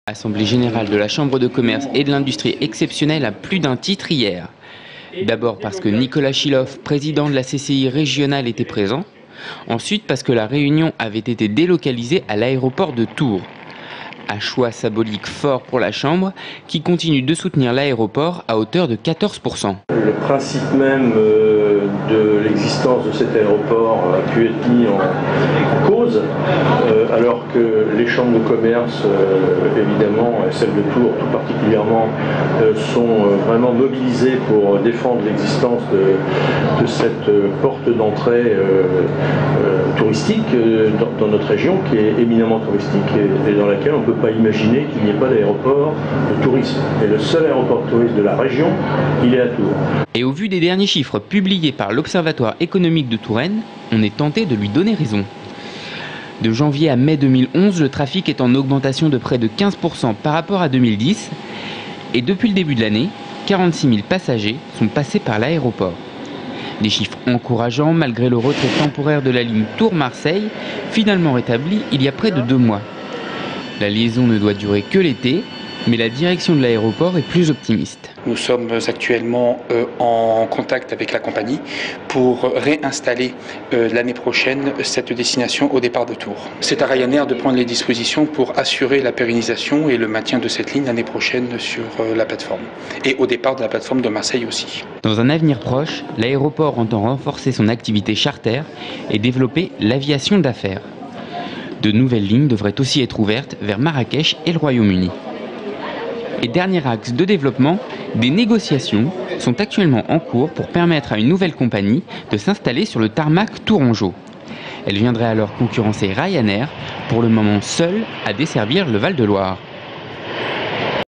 Assemblée générale de la Chambre de commerce et de l'industrie exceptionnelle à plus d'un titre hier. D'abord parce que Nicolas Chiloff, président de la CCI régionale, était présent. Ensuite parce que la réunion avait été délocalisée à l'aéroport de Tours. Un choix symbolique fort pour la Chambre qui continue de soutenir l'aéroport à hauteur de 14%. Le principe même de l'existence de cet aéroport a pu être mis en cause, alors que les chambres de commerce, évidemment, et celle de Tours tout particulièrement, sont vraiment mobilisées pour défendre l'existence de cette porte d'entrée touristique dans notre région, qui est éminemment touristique et dans laquelle on ne peut pas imaginer qu'il n'y ait pas d'aéroport de tourisme. Et le seul aéroport de tourisme de la région, il est à Tours. Et au vu des derniers chiffres publiés par l'Observatoire économique de Touraine, on est tenté de lui donner raison. De janvier à mai 2011, le trafic est en augmentation de près de 15% par rapport à 2010. Et depuis le début de l'année, 46 000 passagers sont passés par l'aéroport. Des chiffres encourageants malgré le retrait temporaire de la ligne Tours-Marseille, finalement rétabli il y a près de 2 mois. La liaison ne doit durer que l'été, mais la direction de l'aéroport est plus optimiste. Nous sommes actuellement en contact avec la compagnie pour réinstaller l'année prochaine cette destination au départ de Tours. C'est à Ryanair de prendre les dispositions pour assurer la pérennisation et le maintien de cette ligne l'année prochaine sur la plateforme et au départ de la plateforme de Marseille aussi. Dans un avenir proche, l'aéroport entend renforcer son activité charter et développer l'aviation d'affaires. De nouvelles lignes devraient aussi être ouvertes vers Marrakech et le Royaume-Uni. Et dernier axe de développement, des négociations sont actuellement en cours pour permettre à une nouvelle compagnie de s'installer sur le tarmac tourangeau. Elle viendrait alors concurrencer Ryanair, pour le moment seule à desservir le Val-de-Loire.